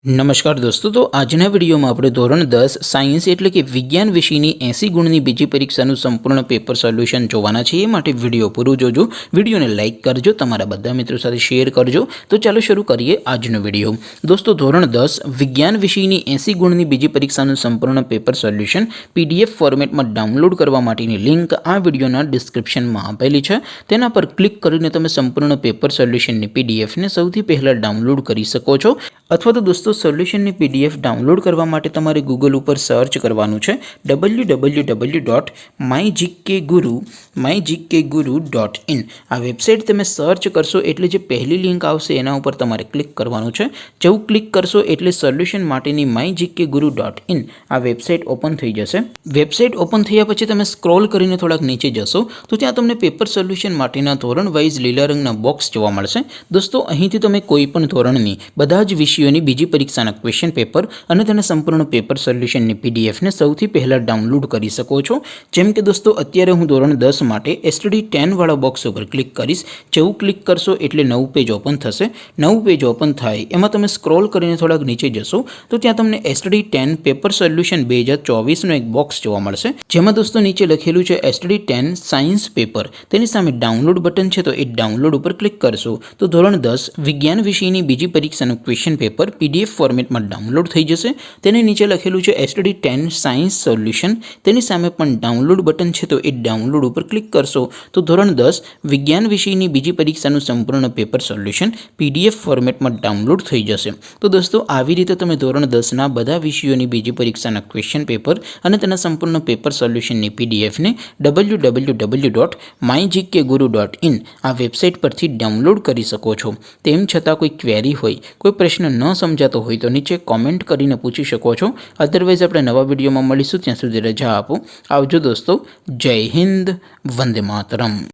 નમસ્કાર દોસ્તો, તો આજના વિડીયોમાં આપણે ધોરણ 10 સાયન્સ એટલે કે વિજ્ઞાન વિષયની 80 ગુણની બીજી પરીક્ષાનું સંપૂર્ણ પેપર સોલ્યુશન જોવાના છે। એ માટે વિડીયો પૂરું જોજો, વિડીયોને લાઇક કરજો, તમારા બધા મિત્રો સાથે શેર કરજો। તો ચાલો શરૂ કરીએ આજનો વિડીયો। દોસ્તો, ધોરણ 10 વિજ્ઞાન વિષયની 80 ગુણની બીજી પરીક્ષાનું સંપૂર્ણ પેપર સોલ્યુશન PDF ફોર્મેટમાં ડાઉનલોડ કરવા માટેની લિંક આ વિડીયોના ડિસ્ક્રિપ્શનમાં આપેલી છે। તેના પર ક્લિક કરીને તમે સંપૂર્ણ પેપર સોલ્યુશનની PDFને સૌથી પહેલાં ડાઉનલોડ કરી શકો છો। અથવા તો દોસ્તો, સોલ્યુશનની PDF ડાઉનલોડ કરવા માટે તમારે ગૂગલ ઉપર સર્ચ કરવાનું છે www.mygkguru.in। આ વેબસાઇટ તમે સર્ચ કરશો એટલે જે પહેલી લિંક આવશે એના ઉપર તમારે ક્લિક કરવાનું છે। જેવું ક્લિક કરશો એટલે સોલ્યુશન માટેની mygkguru.in આ વેબસાઇટ ઓપન થઈ જશે। વેબસાઇટ ઓપન થયા પછી તમે સ્ક્રોલ કરીને થોડાક નીચે જશો તો ત્યાં તમને પેપર સોલ્યુશન માટેના ધોરણ વાઇઝ લીલા રંગના બોક્સ જોવા મળશે। દોસ્તો, અહીંથી તમે કોઈ પણ ધોરણની બધા જ વિષયોની બીજી પરીક્ષાના ક્વેશ્ચન પેપર અને તેના સંપૂર્ણ પેપર સોલ્યુશનની PDFને સૌથી પહેલાં ડાઉનલોડ કરી શકો છો। જેમ કે દોસ્તો, અત્યારે હું ધોરણ 10 માટે STD 10 વાળા બોક્સ ઉપર ક્લિક કરીશ। જેવું ક્લિક કરશો એટલે નવું પેજ ઓપન થશે। નવું પેજ ઓપન થાય એમાં તમે સ્ક્રોલ કરીને થોડાક નીચે જશો તો ત્યાં તમને STD 10 પેપર સોલ્યુશન 2024નો એક બોક્સ જોવા મળશે। જેમાં દોસ્તો નીચે લખેલું છે STD 10 સાયન્સ પેપર। તેની સામે ડાઉનલોડ બટન છે તો એ ડાઉનલોડ ઉપર ક્લિક કરશો તો ધોરણ 10 વિજ્ઞાન વિષયની બીજી પરીક્ષાનું ક્વેશ્ચન પેપર PDF ફોર્મેટમાં ડાઉનલોડ થઈ જશે। તેની નીચે લખેલું છે STD 10 સાયન્સ સોલ્યુશન। તેની સામે પણ ડાઉનલોડ બટન છે તો એ ડાઉનલોડ ઉપર ક્લિક કરશો તો ધોરણ 10 વિજ્ઞાન વિષયની બીજી પરીક્ષાનું સંપૂર્ણ પેપર સોલ્યુશન PDF ફોર્મેટમાં ડાઉનલોડ થઈ જશે। તો દોસ્તો, આવી રીતે તમે ધોરણ 10ના બધા વિષયોની બીજી પરીક્ષાના ક્વેશ્ચન પેપર અને તેના સંપૂર્ણ પેપર સોલ્યુશનની PDFને www.mygkguru.in આ વેબસાઇટ પરથી ડાઉનલોડ કરી શકો છો। તેમ છતાં કોઈ ક્વેરી હોય, કોઈ પ્રશ્ન ન સમજાતો હોય તો નીચે કોમેન્ટ કરીને પૂછી શકો છો। અધરવાઇઝ આપણે નવા વિડીયોમાં મળીશું, ત્યાં સુધી રજા આપો। આવજો દોસ્તો, જય હિન્દ, વંદે માતરમ।